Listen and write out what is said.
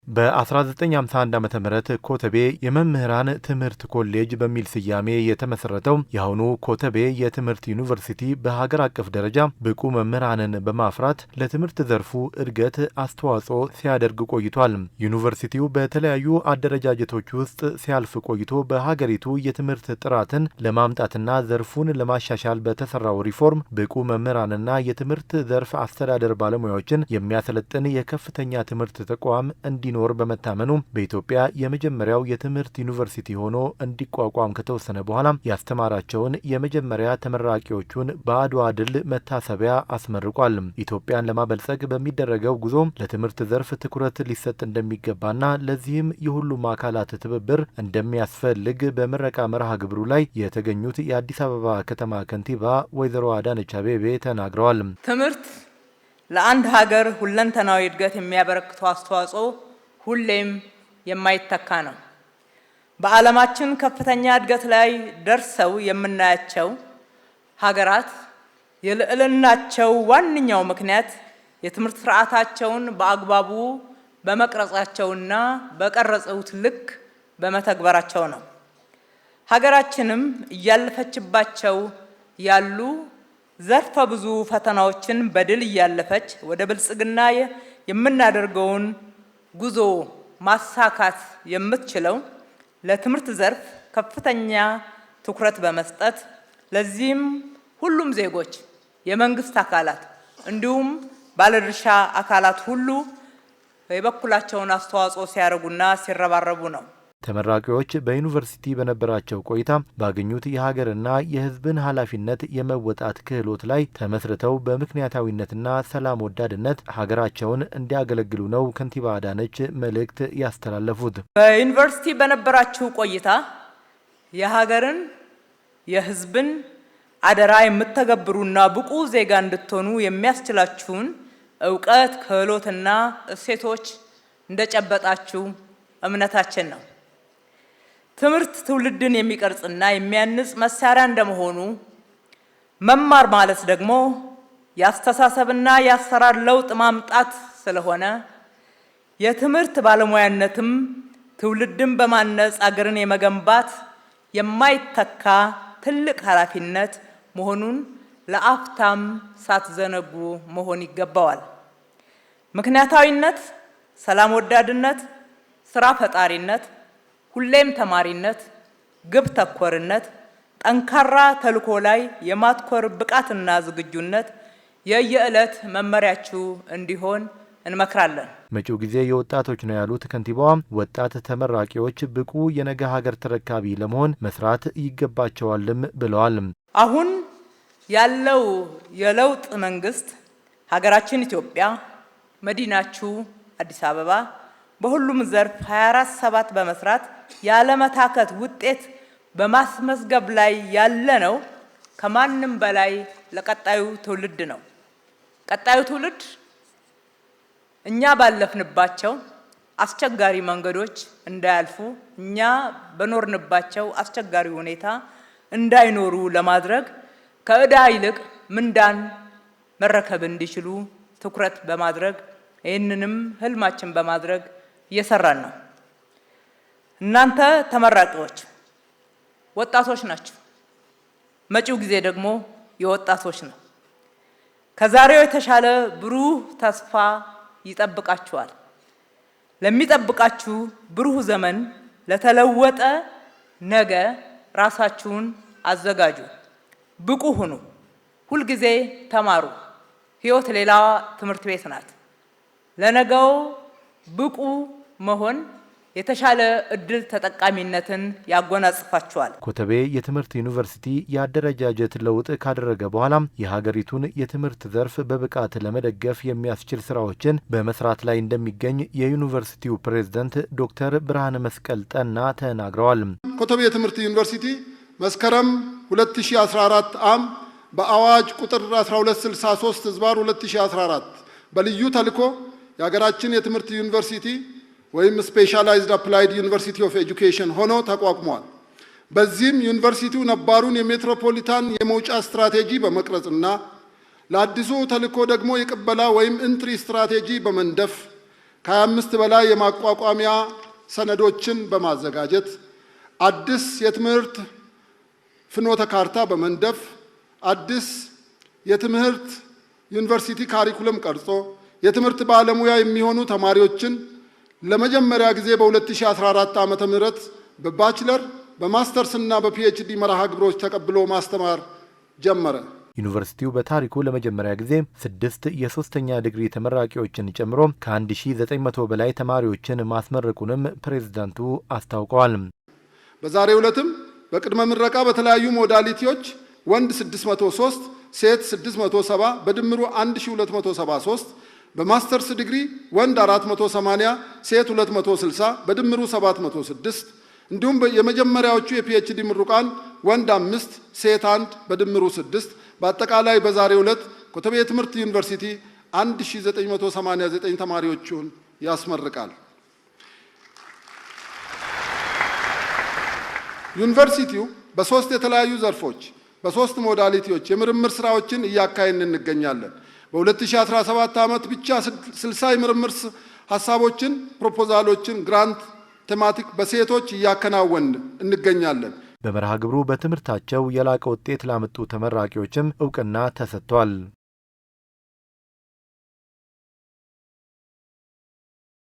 በ1951 ዓ.ም ኮተቤ የመምህራን ትምህርት ኮሌጅ በሚል ስያሜ የተመሰረተው የአሁኑ ኮተቤ የትምህርት ዩኒቨርሲቲ በሀገር አቀፍ ደረጃ ብቁ መምህራንን በማፍራት ለትምህርት ዘርፉ እድገት አስተዋጽኦ ሲያደርግ ቆይቷል። ዩኒቨርሲቲው በተለያዩ አደረጃጀቶች ውስጥ ሲያልፍ ቆይቶ በሀገሪቱ የትምህርት ጥራትን ለማምጣትና ዘርፉን ለማሻሻል በተሰራው ሪፎርም ብቁ መምህራንና የትምህርት ዘርፍ አስተዳደር ባለሙያዎችን የሚያሰለጥን የከፍተኛ ትምህርት ተቋም እንዲኖር በመታመኑ በኢትዮጵያ የመጀመሪያው የትምህርት ዩኒቨርሲቲ ሆኖ እንዲቋቋም ከተወሰነ በኋላ ያስተማራቸውን የመጀመሪያ ተመራቂዎቹን በአድዋ ድል መታሰቢያ አስመርቋል። ኢትዮጵያን ለማበልጸግ በሚደረገው ጉዞ ለትምህርት ዘርፍ ትኩረት ሊሰጥ እንደሚገባና ለዚህም የሁሉም አካላት ትብብር እንደሚያስፈልግ በምረቃ መርሃ ግብሩ ላይ የተገኙት የአዲስ አበባ ከተማ ከንቲባ ወይዘሮ አዳነች አቤቤ ተናግረዋል። ትምህርት ለአንድ ሀገር ሁለንተናዊ እድገት የሚያበረክተው አስተዋጽኦ ሁሌም የማይተካ ነው። በዓለማችን ከፍተኛ እድገት ላይ ደርሰው የምናያቸው ሀገራት የልዕልናቸው ዋነኛው ምክንያት የትምህርት ስርዓታቸውን በአግባቡ በመቅረጻቸውና በቀረጹት ልክ በመተግበራቸው ነው። ሀገራችንም እያለፈችባቸው ያሉ ዘርፈ ብዙ ፈተናዎችን በድል እያለፈች ወደ ብልጽግና የምናደርገውን ጉዞ ማሳካት የምትችለው ለትምህርት ዘርፍ ከፍተኛ ትኩረት በመስጠት ለዚህም ሁሉም ዜጎች፣ የመንግስት አካላት እንዲሁም ባለድርሻ አካላት ሁሉ የበኩላቸውን አስተዋጽኦ ሲያደርጉና ሲረባረቡ ነው። ተመራቂዎች በዩኒቨርሲቲ በነበራቸው ቆይታ ባገኙት የሀገርና የሕዝብን ኃላፊነት የመወጣት ክህሎት ላይ ተመስርተው በምክንያታዊነትና ሰላም ወዳድነት ሀገራቸውን እንዲያገለግሉ ነው ከንቲባ አዳነች መልእክት ያስተላለፉት። በዩኒቨርሲቲ በነበራችሁ ቆይታ የሀገርን የሕዝብን አደራ የምትተገብሩና ብቁ ዜጋ እንድትሆኑ የሚያስችላችሁን እውቀት፣ ክህሎትና እሴቶች እንደጨበጣችሁ እምነታችን ነው። ትምህርት ትውልድን የሚቀርጽና የሚያንጽ መሳሪያ እንደመሆኑ መማር ማለት ደግሞ የአስተሳሰብና የአሰራር ለውጥ ማምጣት ስለሆነ የትምህርት ባለሙያነትም ትውልድን በማነጽ አገርን የመገንባት የማይተካ ትልቅ ኃላፊነት መሆኑን ለአፍታም ሳትዘነጉ መሆን ይገባዋል። ምክንያታዊነት፣ ሰላም ወዳድነት፣ ስራ ፈጣሪነት፣ ሁሌም ተማሪነት፣ ግብ ተኮርነት፣ ጠንካራ ተልዕኮ ላይ የማትኮር ብቃትና ዝግጁነት የየዕለት መመሪያችሁ እንዲሆን እንመክራለን። መጪው ጊዜ የወጣቶች ነው ያሉት ከንቲባዋ ወጣት ተመራቂዎች ብቁ የነገ ሀገር ተረካቢ ለመሆን መስራት ይገባቸዋልም ብለዋል። አሁን ያለው የለውጥ መንግስት ሀገራችን ኢትዮጵያ፣ መዲናችሁ አዲስ አበባ በሁሉም ዘርፍ 24/7 በመስራት ያለመታከት ውጤት በማስመዝገብ ላይ ያለ ነው። ከማንም በላይ ለቀጣዩ ትውልድ ነው። ቀጣዩ ትውልድ እኛ ባለፍንባቸው አስቸጋሪ መንገዶች እንዳያልፉ፣ እኛ በኖርንባቸው አስቸጋሪ ሁኔታ እንዳይኖሩ ለማድረግ ከዕዳ ይልቅ ምንዳን መረከብ እንዲችሉ ትኩረት በማድረግ ይህንንም ህልማችን በማድረግ እየሰራን ነው። እናንተ ተመራቂዎች ወጣቶች ናችሁ። መጪው ጊዜ ደግሞ የወጣቶች ነው። ከዛሬው የተሻለ ብሩህ ተስፋ ይጠብቃችኋል። ለሚጠብቃችሁ ብሩህ ዘመን፣ ለተለወጠ ነገ ራሳችሁን አዘጋጁ፣ ብቁ ሁኑ፣ ሁልጊዜ ተማሩ። ህይወት ሌላ ትምህርት ቤት ናት። ለነገው ብቁ መሆን የተሻለ እድል ተጠቃሚነትን ያጎናጽፋቸዋል። ኮተቤ የትምህርት ዩኒቨርሲቲ የአደረጃጀት ለውጥ ካደረገ በኋላ የሀገሪቱን የትምህርት ዘርፍ በብቃት ለመደገፍ የሚያስችል ስራዎችን በመስራት ላይ እንደሚገኝ የዩኒቨርሲቲው ፕሬዝዳንት ዶክተር ብርሃነ መስቀል ጠና ተናግረዋል። ኮተቤ የትምህርት ዩኒቨርሲቲ መስከረም 2014 ዓ.ም በአዋጅ ቁጥር 1263/2014 በልዩ ተልዕኮ የሀገራችን የትምህርት ዩኒቨርሲቲ ወይም ስፔሻላይዝድ አፕላይድ ዩኒቨርሲቲ ኦፍ ኤጁኬሽን ሆኖ ተቋቁሟል። በዚህም ዩኒቨርሲቲው ነባሩን የሜትሮፖሊታን የመውጫ ስትራቴጂ በመቅረጽና ለአዲሱ ተልዕኮ ደግሞ የቅበላ ወይም ኢንትሪ ስትራቴጂ በመንደፍ ከ25 በላይ የማቋቋሚያ ሰነዶችን በማዘጋጀት አዲስ የትምህርት ፍኖተ ካርታ በመንደፍ አዲስ የትምህርት ዩኒቨርሲቲ ካሪኩለም ቀርጾ የትምህርት ባለሙያ የሚሆኑ ተማሪዎችን ለመጀመሪያ ጊዜ በ2014 ዓመተ ምህረት በባችለር በማስተርስ እና በፒኤችዲ መርሃ ግብሮች ተቀብሎ ማስተማር ጀመረ። ዩኒቨርሲቲው በታሪኩ ለመጀመሪያ ጊዜ 6 የሶስተኛ ዲግሪ ተመራቂዎችን ጨምሮ ከ1900 በላይ ተማሪዎችን ማስመረቁንም ፕሬዝዳንቱ አስታውቀዋል። በዛሬው ዕለትም በቅድመ ምረቃ በተለያዩ ሞዳሊቲዎች ወንድ 603፣ ሴት 670 በድምሩ 1273፣ በማስተርስ ዲግሪ ወንድ 480፣ ሴት 260 በድምሩ 706፣ እንዲሁም የመጀመሪያዎቹ የፒኤችዲ ምሩቃን ወንድ 5 ሴት 1 በድምሩ 6፣ በአጠቃላይ በዛሬው ዕለት ኮተቤ ትምህርት ዩኒቨርሲቲ 1989 ተማሪዎቹን ያስመርቃል። ዩኒቨርሲቲው በ3 የተለያዩ ዘርፎች በ3 ሞዳሊቲዎች የምርምር ስራዎችን እያካሄድን እንገኛለን። በ2017 ዓመት ብቻ 60 የምርምር ሐሳቦችን፣ ፕሮፖዛሎችን፣ ግራንት ቴማቲክ በሴቶች እያከናወን እንገኛለን። በመርሃ ግብሩ በትምህርታቸው የላቀ ውጤት ላመጡ ተመራቂዎችም እውቅና ተሰጥቷል።